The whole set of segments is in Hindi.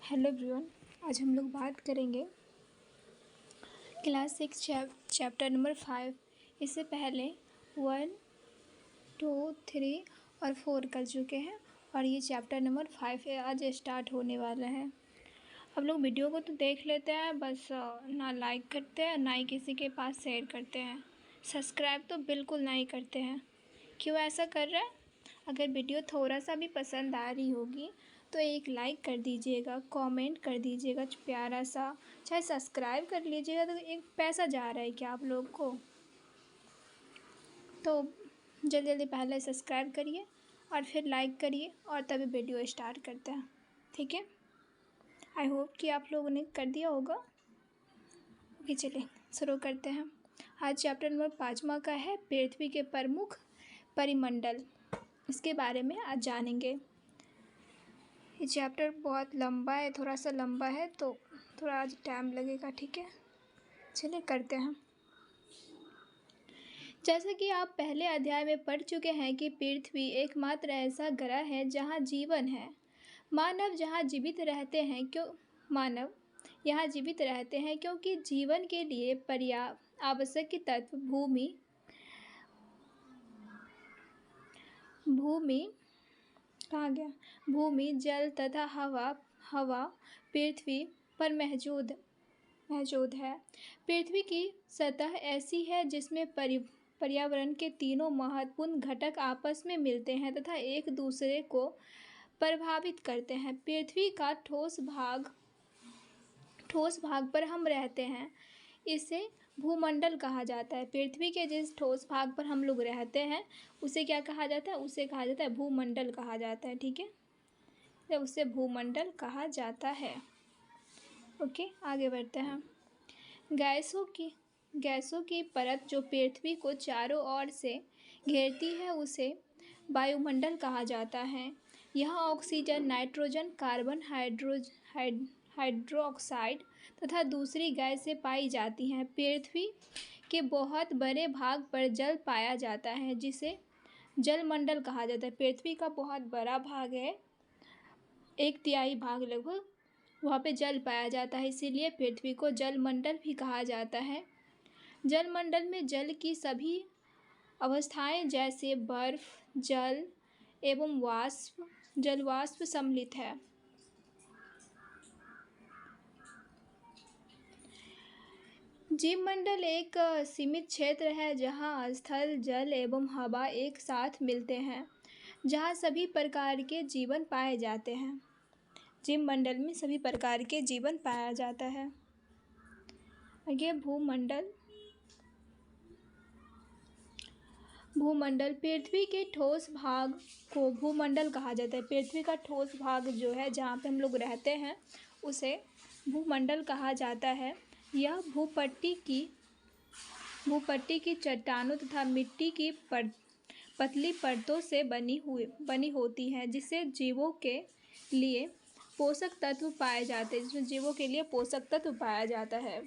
Hello everyone. आज हम लोग बात करेंगे क्लास 6 चैप्टर नंबर 5। इससे पहले 1, 2, 3 और 4 कर चुके हैं और ये चैप्टर नंबर 5 आज स्टार्ट होने वाला है। हम लोग वीडियो को तो देख लेते हैं, बस ना लाइक करते हैं ना ही किसी के पास शेयर करते हैं। सब्सक्राइब तो बिल्कुल नहीं करते हैं। क्यों ऐसा कर रहे हैं? अगर वीडियो थोड़ा सा भी पसंद आ रही होगी तो एक लाइक कर दीजिएगा, कमेंट कर दीजिएगा प्यारा सा, चाहे सब्सक्राइब कर लीजिएगा। तो एक पैसा जा रहा है क्या आप लोग को? तो जल्दी जल्दी पहले सब्सक्राइब करिए और फिर लाइक करिए और तभी वीडियो स्टार्ट करते हैं, ठीक है? आई होप कि आप लोगों ने कर दिया होगा। ओके, चलिए शुरू करते हैं। आज चैप्टर नंबर 5वां का है पृथ्वी के प्रमुख परिमंडल। इसके बारे में आज जानेंगे। ये चैप्टर बहुत लंबा है, थोड़ा सा लंबा है तो थोड़ा आज टाइम लगेगा, ठीक है? चलिए करते हैं। जैसा कि आप पहले अध्याय में पढ़ चुके हैं कि पृथ्वी एकमात्र ऐसा ग्रह है जहाँ जीवन है। मानव यहाँ जीवित रहते हैं क्योंकि जीवन के लिए पर्याप्त आवश्यक तत्व भूमि, जल तथा हवा पृथ्वी पर मौजूद है। पृथ्वी की सतह ऐसी है जिसमें पर्यावरण के तीनों महत्वपूर्ण घटक आपस में मिलते हैं तथा एक दूसरे को प्रभावित करते हैं। पृथ्वी का ठोस भाग पर हम रहते हैं, इसे भूमंडल कहा जाता है। पृथ्वी के जिस ठोस भाग पर हम लोग रहते हैं उसे क्या कहा जाता है? उसे कहा जाता है भूमंडल कहा जाता है, ठीक है? तो उसे भूमंडल कहा जाता है। ओके, आगे बढ़ते हैं। गैसों की परत जो पृथ्वी को चारों ओर से घेरती है उसे वायुमंडल कहा जाता है। यहाँ ऑक्सीजन, नाइट्रोजन, कार्बन हाइड्रोक्साइड तथा दूसरी गैसें पाई जाती हैं। पृथ्वी के बहुत बड़े भाग पर जल पाया जाता है जिसे जलमंडल कहा जाता है। पृथ्वी का बहुत बड़ा भाग है, 1/3 भाग लगभग, वहाँ पे जल पाया जाता है, इसीलिए पृथ्वी को जलमंडल भी कहा जाता है। जलमंडल में जल की सभी अवस्थाएं जैसे बर्फ, जल एवं जलवाष्प सम्मिलित है। जीवमंडल एक सीमित क्षेत्र है जहाँ स्थल, जल एवं हवा एक साथ मिलते हैं, जहाँ सभी प्रकार के जीवन पाए जाते हैं। जीवमंडल में सभी प्रकार के जीवन पाया जाता है। आगे भूमंडल पृथ्वी के ठोस भाग को भूमंडल कहा जाता है। पृथ्वी का ठोस भाग जो है जहाँ पे हम लोग रहते हैं उसे भूमंडल कहा जाता है। यह भूपट्टी की चट्टानों तथा मिट्टी की पतली परतों से बनी होती है जिससे जीवों के लिए पोषक तत्व पाए जाता है।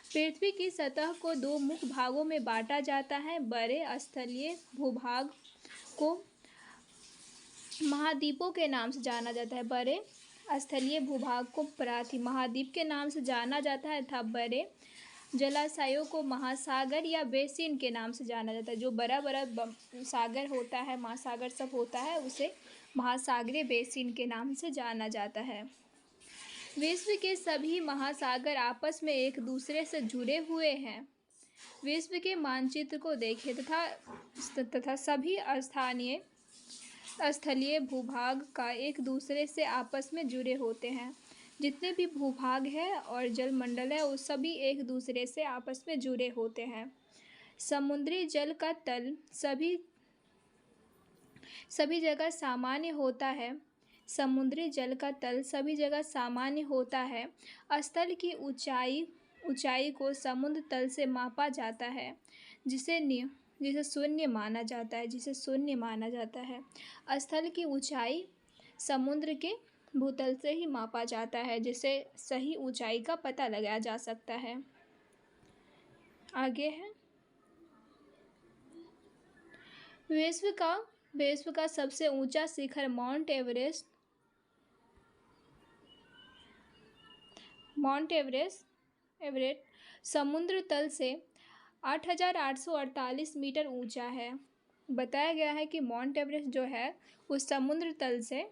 पृथ्वी की सतह को 2 मुख्य भागों में बांटा जाता है। बड़े स्थलीय भूभाग को महाद्वीपों के नाम से जाना जाता है। बड़े स्थलीय भूभाग को महाद्वीप के नाम से जाना जाता है तथा बड़े जलाशयों को महासागर या बेसिन के नाम से जाना जाता है। जो बड़ा सागर होता है, महासागर सब होता है, उसे महासागरीय बेसिन के नाम से जाना जाता है। विश्व के सभी महासागर आपस में एक दूसरे से जुड़े हुए हैं। विश्व के मानचित्र को देखें तथा सभी स्थलीय भूभाग का एक दूसरे से आपस में जुड़े होते हैं। जितने भी भूभाग है और जलमंडल है वो सभी एक दूसरे से आपस में जुड़े होते हैं। समुद्री जल का तल सभी जगह सामान्य होता है। समुद्री जल का तल सभी जगह सामान्य होता है। स्थल की ऊंचाई को समुद्र तल से मापा जाता है जिसे शून्य माना जाता है। स्थल की ऊंचाई समुद्र के भूतल से ही मापा जाता है जिससे सही ऊंचाई का पता लगाया जा सकता है। आगे है विश्व का सबसे ऊंचा शिखर माउंट एवरेस्ट माउंट एवरेस्ट समुद्र तल से 8,848 मीटर ऊंचा है। बताया गया है कि माउंट एवरेस्ट जो है वो समुद्र तल से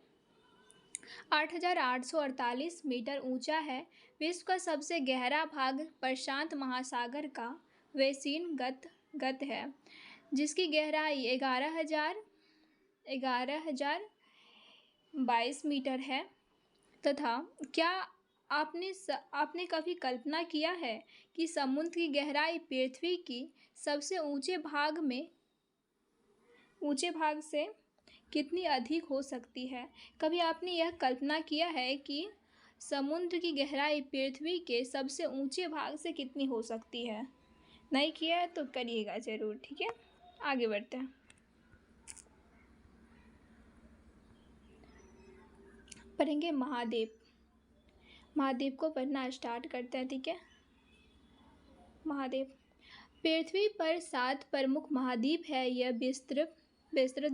8,848 मीटर ऊंचा है। विश्व का सबसे गहरा भाग प्रशांत महासागर का वेसिन गत है, जिसकी गहराई 11,022 मीटर है। तथा क्या आपने कभी कल्पना किया है कि समुद्र की गहराई पृथ्वी की सबसे ऊंचे भाग से कितनी अधिक हो सकती है? कभी आपने यह कल्पना किया है कि समुद्र की गहराई पृथ्वी के सबसे ऊंचे भाग से कितनी हो सकती है? नहीं किया है तो करिएगा ज़रूर, ठीक है। आगे बढ़ते हैं, पढ़ेंगे महाद्वीप को पढ़ना स्टार्ट करते हैं, ठीक है। महाद्वीप। पृथ्वी पर 7 प्रमुख महाद्वीप है। यह विस्तृत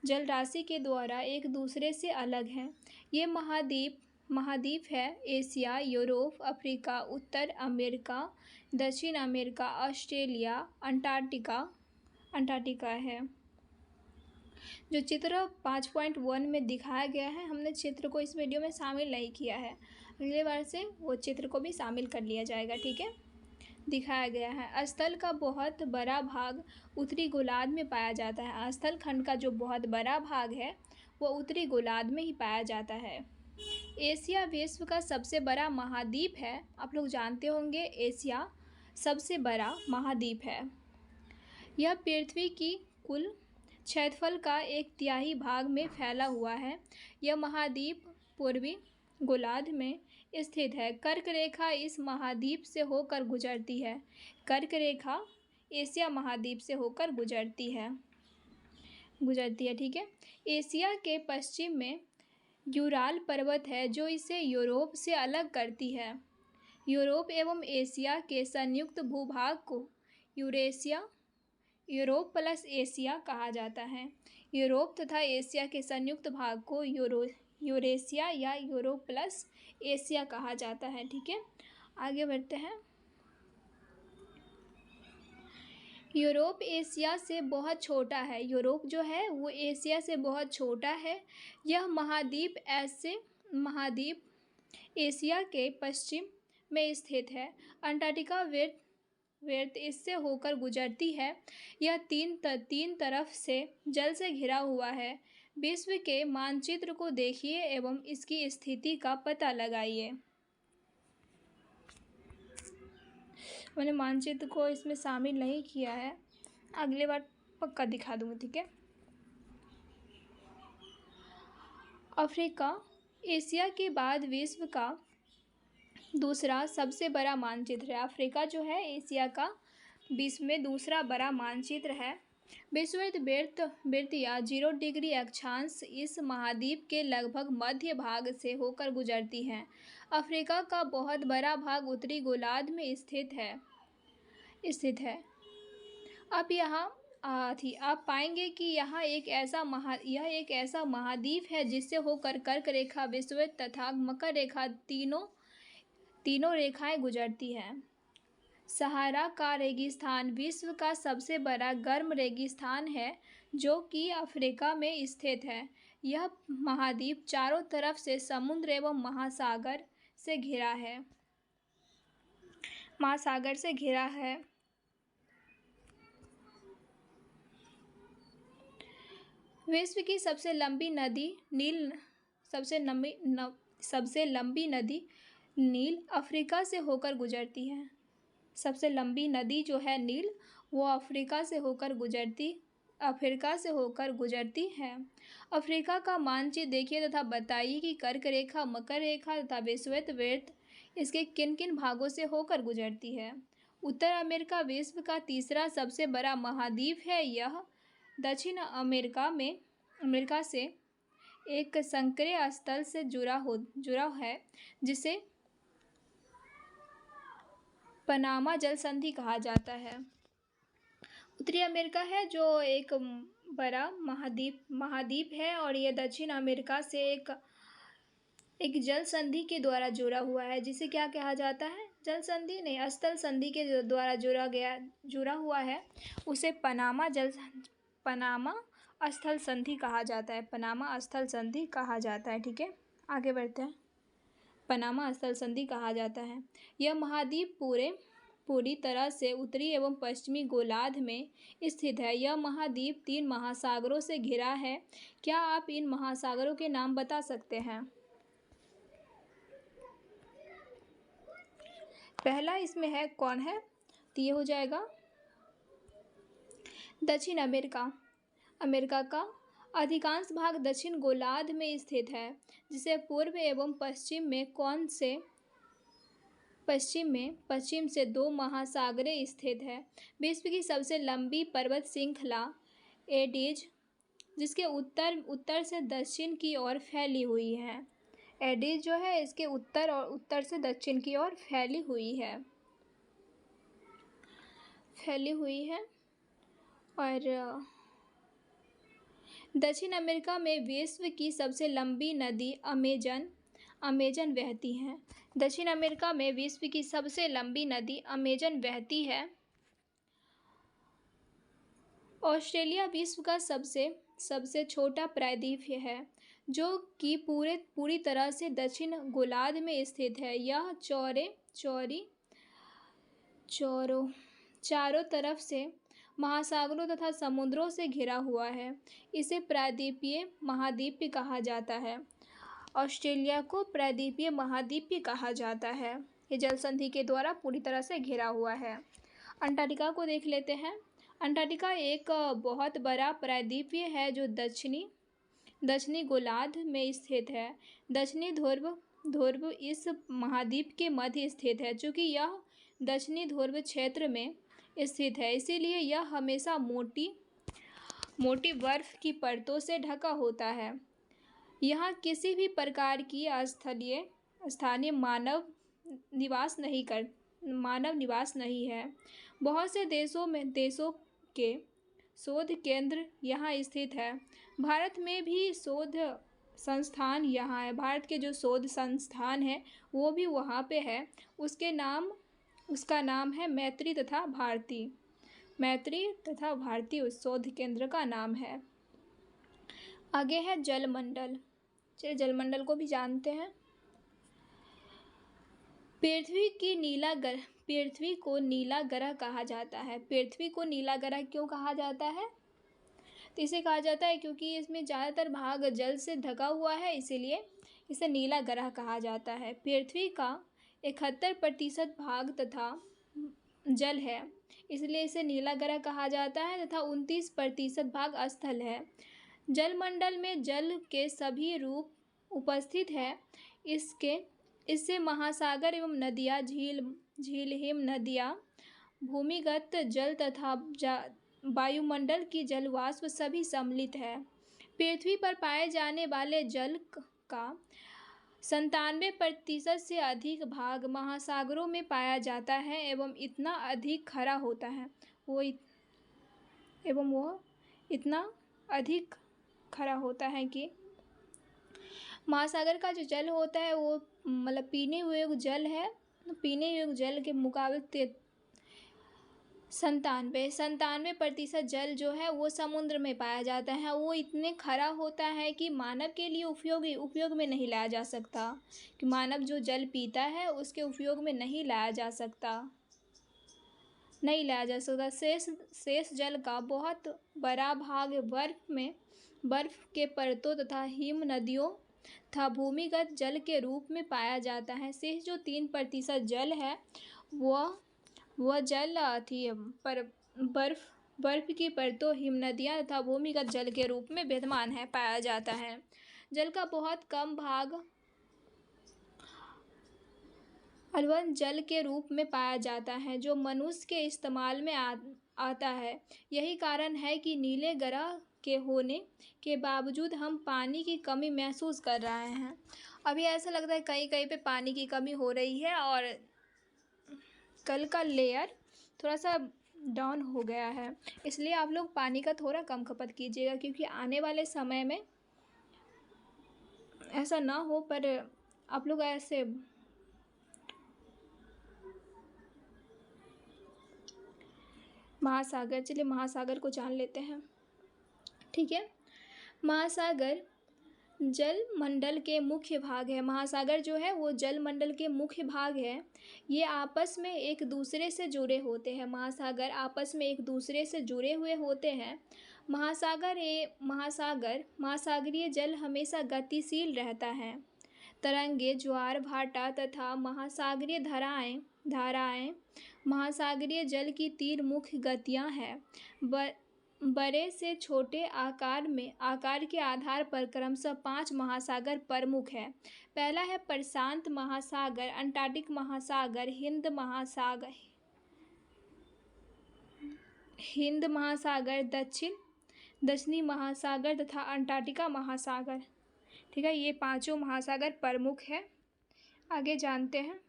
जल राशि के द्वारा एक दूसरे से अलग हैं। ये महाद्वीप है एशिया, यूरोप, अफ्रीका, उत्तर अमेरिका, दक्षिण अमेरिका, ऑस्ट्रेलिया, अंटार्कटिका है। जो चित्र 5.1 में दिखाया गया है, हमने चित्र को इस वीडियो में शामिल नहीं किया है, अगले बार से वो चित्र को भी शामिल कर लिया जाएगा, ठीक है। दिखाया गया है स्थल का बहुत बड़ा भाग उत्तरी गोलार्ध में पाया जाता है। स्थल खंड का जो बहुत बड़ा भाग है वो उत्तरी गोलार्ध में ही पाया जाता है। एशिया विश्व का सबसे बड़ा महाद्वीप है। आप लोग जानते होंगे एशिया सबसे बड़ा महाद्वीप है। यह पृथ्वी की कुल क्षेत्रफल का 1/3 भाग में फैला हुआ है। यह महाद्वीप पूर्वी गोलार्ध में स्थित है। कर्क रेखा इस महाद्वीप से होकर गुजरती है। कर्क रेखा एशिया महाद्वीप से होकर गुजरती है, ठीक है। एशिया के पश्चिम में यूराल पर्वत है जो इसे यूरोप से अलग करती है। यूरोप एवं एशिया के संयुक्त भूभाग को यूरोप प्लस एशिया कहा जाता है। यूरोप तथा एशिया के संयुक्त भाग को यूरेशिया या यूरोप प्लस एशिया कहा जाता है, ठीक है। आगे बढ़ते हैं। यूरोप एशिया से बहुत छोटा है। यूरोप जो है वो एशिया से बहुत छोटा है। यह महाद्वीप एशिया के पश्चिम में स्थित है। अंटार्कटिका वृत्त इससे होकर गुजरती है। यह तीन तरफ से जल से घिरा हुआ है। विश्व के मानचित्र को देखिए एवं इसकी स्थिति का पता लगाइए। मैंने मानचित्र को इसमें शामिल नहीं किया है, अगली बार पक्का दिखा दूँगी, ठीक है। अफ्रीका एशिया के बाद विश्व का दूसरा सबसे बड़ा मानचित्र है। अफ्रीका जो है एशिया का विश्व में दूसरा बड़ा मानचित्र है। विषुववृत्त या 0 डिग्री अक्षांश इस महाद्वीप के लगभग मध्य भाग से होकर गुजरती है। अफ्रीका का बहुत बड़ा भाग उत्तरी गोलार्ध में स्थित है। अब यहाँ आप पाएंगे कि यह एक ऐसा महाद्वीप है जिससे होकर कर्क रेखा, विषुववृत्त तथा मकर रेखा तीनों रेखाएं गुजरती हैं। सहारा का रेगिस्तान विश्व का सबसे बड़ा गर्म रेगिस्तान है जो कि अफ्रीका में स्थित है। यह महाद्वीप चारों तरफ से समुद्र एवं महासागर से घिरा है। विश्व की सबसे लंबी नदी नील अफ्रीका से होकर गुजरती है। सबसे लंबी नदी जो है नील वो अफ्रीका से होकर गुजरती है। अफ्रीका का मानचित्र देखिए तथा बताइए कि कर्क रेखा, मकर रेखा तथा विषुववृत्त इसके किन किन भागों से होकर गुजरती है। उत्तर अमेरिका विश्व का तीसरा सबसे बड़ा महाद्वीप है। यह दक्षिण अमेरिका से एक संकरे स्थल से जुड़ा है जिसे पनामा जल संधि कहा जाता है। उत्तरी अमेरिका है जो एक बड़ा महाद्वीप है और यह दक्षिण अमेरिका से एक एक जल संधि के द्वारा जुड़ा हुआ है, जिसे क्या कहा जाता है? जल संधि नहीं, स्थल संधि के द्वारा जुड़ा हुआ है, उसे पनामा स्थल संधि कहा जाता है। पनामा स्थल संधि कहा जाता है। ठीक है, आगे बढ़ते हैं। पनामा स्थल संधि कहा जाता है। यह महाद्वीप पूरी तरह से उत्तरी एवं पश्चिमी गोलार्ध में स्थित है। यह महाद्वीप 3 महासागरों से घिरा है। क्या आप इन महासागरों के नाम बता सकते हैं? पहला इसमें है, कौन है? तो ये हो जाएगा दक्षिण अमेरिका। अमेरिका का अधिकांश भाग दक्षिण गोलार्ध में स्थित है, जिसे पूर्व एवं पश्चिम से 2 महासागरें स्थित है। विश्व की सबसे लंबी पर्वत श्रृंखला एंडीज, जिसके उत्तर से दक्षिण की ओर फैली हुई है। एंडीज जो है, इसके उत्तर से दक्षिण की ओर फैली हुई है। और दक्षिण अमेरिका में विश्व की सबसे लंबी नदी अमेजन बहती है। दक्षिण अमेरिका में विश्व की सबसे लंबी नदी अमेजन बहती है। ऑस्ट्रेलिया विश्व का सबसे छोटा प्रायद्वीप है, जो कि पूरी तरह से दक्षिण गोलार्ध में स्थित है। यह चारों तरफ से महासागरों तथा समुद्रों से घिरा हुआ है। इसे प्रायद्वीपीय महाद्वीप कहा जाता है। ऑस्ट्रेलिया को प्रायद्वीपीय महाद्वीप कहा जाता है। ये जल संधि के द्वारा पूरी तरह से घिरा हुआ है। अंटार्कटिका को देख लेते हैं। अंटार्कटिका एक बहुत बड़ा प्रायद्वीप है, जो दक्षिणी गोलार्ध में स्थित है। दक्षिणी ध्रुव इस महाद्वीप के मध्य स्थित है। चूँकि यह दक्षिणी ध्रुव क्षेत्र में स्थित है, इसीलिए यह हमेशा मोटी बर्फ की परतों से ढका होता है। यहाँ किसी भी प्रकार की स्थानीय मानव निवास नहीं है। बहुत से देशों के शोध केंद्र यहाँ स्थित है। भारत में भी शोध संस्थान यहाँ है। भारत के जो शोध संस्थान है वो भी वहाँ पे है। उसका नाम है मैत्री तथा भारती उस शोध केंद्र का नाम है। आगे है जलमंडल। चलिए जलमंडल को भी जानते हैं। पृथ्वी को नीला ग्रह कहा जाता है। पृथ्वी को नीला ग्रह क्यों कहा जाता है? तो इसे कहा जाता है क्योंकि इसमें ज़्यादातर भाग जल से ढका हुआ है, इसीलिए इसे नीला ग्रह कहा जाता है। पृथ्वी का 71% भाग तथा जल है, इसलिए इसे नीला ग्रह कहा जाता है, तथा 29% भाग स्थल है। जलमंडल में जल के सभी रूप उपस्थित है। इससे महासागर एवं नदियाँ, झील हिम नदियाँ, भूमिगत जल तथा वायुमंडल की जलवाष्प सभी सम्मिलित है। पृथ्वी पर पाए जाने वाले जल का 97% से अधिक भाग महासागरों में पाया जाता है एवं इतना अधिक खारा होता है कि महासागर का जो जल होता है वो मतलब पीने योग्य जल है। पीने योग्य जल के मुकाबले 97% जल जो है वो समुद्र में पाया जाता है। वो इतने खारा होता है कि मानव के लिए उपयोग में नहीं लाया जा सकता, कि मानव जो जल पीता है उसके उपयोग में नहीं लाया जा सकता। शेष जल का बहुत बड़ा भाग बर्फ के परतों तथा हिम नदियों तथा भूमिगत जल के रूप में पाया जाता है। शेष जो 3% जल है वह जल बर्फ की परतों, हिम नदियाँ तथा भूमिगत जल के रूप में विद्यमान है, पाया जाता है। जल का बहुत कम भाग अम्लवर्ण जल के रूप में पाया जाता है, जो मनुष्य के इस्तेमाल में आता है। यही कारण है कि नीले ग्रह के होने के बावजूद हम पानी की कमी महसूस कर रहे हैं। अभी ऐसा लगता है कहीं कहीं पे पानी की कमी हो रही है और कल का लेयर थोड़ा सा डाउन हो गया है, इसलिए आप लोग पानी का थोड़ा कम खपत कीजिएगा, क्योंकि आने वाले समय में ऐसा ना हो, पर आप लोग ऐसे महासागर, चलिए महासागर को जान लेते हैं। ठीक है, महासागर जल मंडल के मुख्य भाग है। महासागर जो है वो जल मंडल के मुख्य भाग है। ये आपस में एक दूसरे से जुड़े होते हैं। महासागर आपस में एक दूसरे से जुड़े हुए होते हैं। महासागरीय जल हमेशा गतिशील रहता है। तरंगे, ज्वार भाटा तथा महासागरीय धाराएं महासागरीय जल की 3 मुख्य गतियां हैं। बड़े से छोटे आकार के आधार पर क्रमशः 5 महासागर प्रमुख है। पहला है प्रशांत महासागर, अंटार्कटिक महासागर, हिंद महासागर, दक्षिणी महासागर तथा अंटार्कटिका महासागर। ठीक है, ये 5 महासागर प्रमुख है। आगे जानते हैं।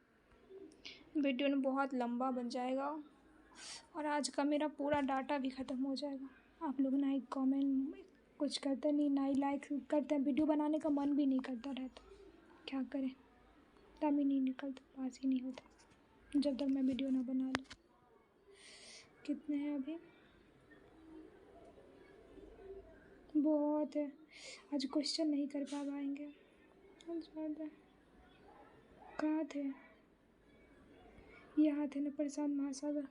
वीडियो में बहुत लंबा बन जाएगा और आज का मेरा पूरा डाटा भी ख़त्म हो जाएगा। आप लोग ना ही कमेंट कुछ करते नहीं, ना ही लाइक करते हैं। वीडियो बनाने का मन भी नहीं करता रहता, क्या करें, दम ही नहीं निकलता, पास ही नहीं होता जब तक मैं वीडियो ना बना लूँ। कितने हैं अभी? बहुत है। आज क्वेश्चन नहीं कर पाएंगे। कहाँ थे? यहाँ थे ना, प्रशांत महासागर।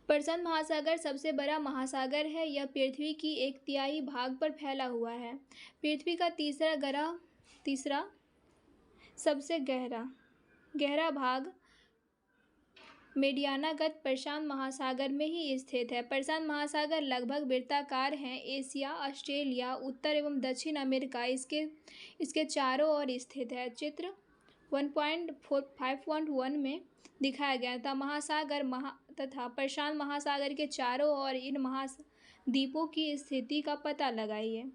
प्रशांत महासागर सबसे बड़ा महासागर है। यह पृथ्वी की 1/3 भाग पर फैला हुआ है। पृथ्वी का तीसरा सबसे गहरा भाग मेडियानागत प्रशांत महासागर में ही स्थित है। प्रशांत महासागर लगभग वृत्ताकार हैं। एशिया, ऑस्ट्रेलिया, उत्तर एवं दक्षिण अमेरिका इसके चारों ओर स्थित है। चित्र 1.5.1 में दिखाया गया था। तथा प्रशांत महासागर के चारों ओर इन महाद्वीपों की स्थिति का पता लगाइए।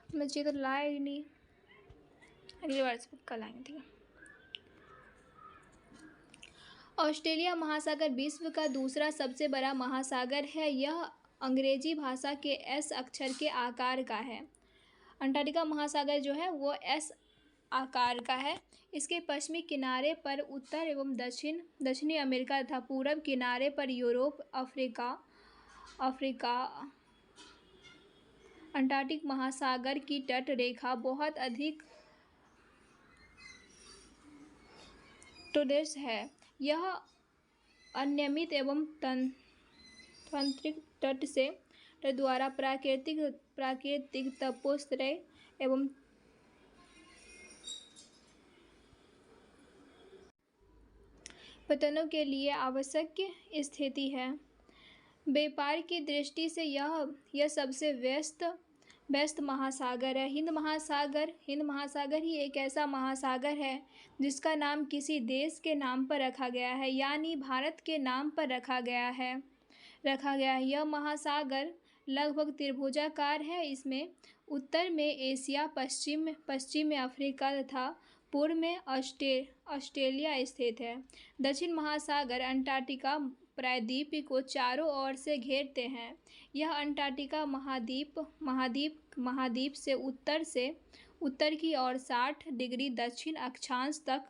मैं चित्र लाया ही नहीं, अगली बार से कल आएंगे। ठीक है, ऑस्ट्रेलिया महासागर विश्व का दूसरा सबसे बड़ा महासागर है। यह अंग्रेजी भाषा के एस अक्षर के आकार का है। अंटार्कटिका महासागर जो है वो एस आकार का है। इसके पश्चिमी किनारे पर उत्तर एवं दक्षिणी अमेरिका तथा पूर्व किनारे पर यूरोप, अफ्रीका। अंटार्कटिक महासागर की तट रेखा बहुत अधिक टोडेस है। यह अनियमित एवं तंत्रिक तट द्वारा प्राकृतिक तपोश्रय एवं पतनों के लिए आवश्यक स्थिति है। व्यापार की दृष्टि से यह सबसे व्यस्त महासागर है। हिंद महासागर ही एक ऐसा महासागर है जिसका नाम किसी देश के नाम पर रखा गया है, यानी भारत के नाम पर रखा गया है। यह महासागर लगभग त्रिभुजाकार है। इसमें उत्तर में एशिया, पश्चिम में अफ्रीका तथा पूर्व में ऑस्ट्रेलिया स्थित है। दक्षिण महासागर अंटार्कटिका प्रायद्वीप को चारों ओर से घेरते हैं। यह अंटार्कटिका महाद्वीप से उत्तर की ओर 60 डिग्री दक्षिण अक्षांश तक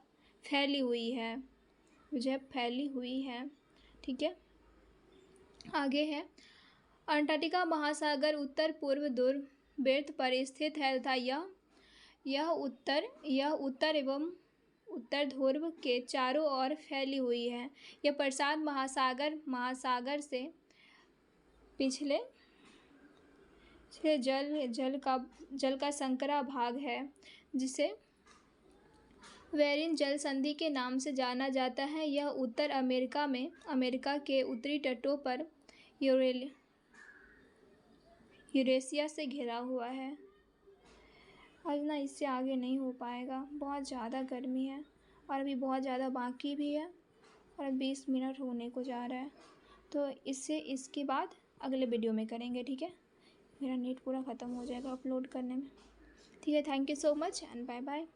फैली हुई है। ठीक है, आगे है अंटार्कटिका महासागर उत्तर पूर्व ध्रुव पर स्थित है तथा यह उत्तर एवं उत्तर ध्रुव के चारों ओर फैली हुई है। यह प्रशांत महासागर से पिछले जल का संकरा भाग है, जिसे वेरिन जल संधि के नाम से जाना जाता है। यह उत्तर अमेरिका के उत्तरी तटों पर यूरेशिया से घिरा हुआ है। आज ना इससे आगे नहीं हो पाएगा, बहुत ज़्यादा गर्मी है और अभी बहुत ज़्यादा बाकी भी है और 20 मिनट होने को जा रहा है, तो इसके बाद अगले वीडियो में करेंगे। ठीक है, मेरा नेट पूरा ख़त्म हो जाएगा अपलोड करने में। ठीक है, thank you so much and bye bye.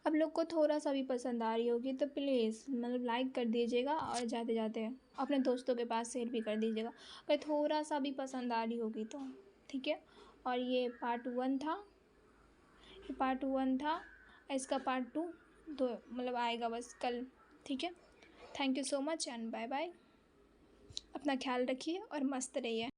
आप लोग को थोड़ा सा भी पसंद आ रही होगी तो प्लीज़ लाइक कर दीजिएगा और जाते जाते अपने दोस्तों के पास शेयर भी कर दीजिएगा अगर थोड़ा सा भी पसंद आ रही होगी तो। ठीक है, और ये पार्ट 1 था। ये पार्ट 1 था, इसका पार्ट 2 तो मतलब आएगा बस कल। ठीक है, thank you so much and bye bye. अपना ख्याल रखिए और मस्त रहिए।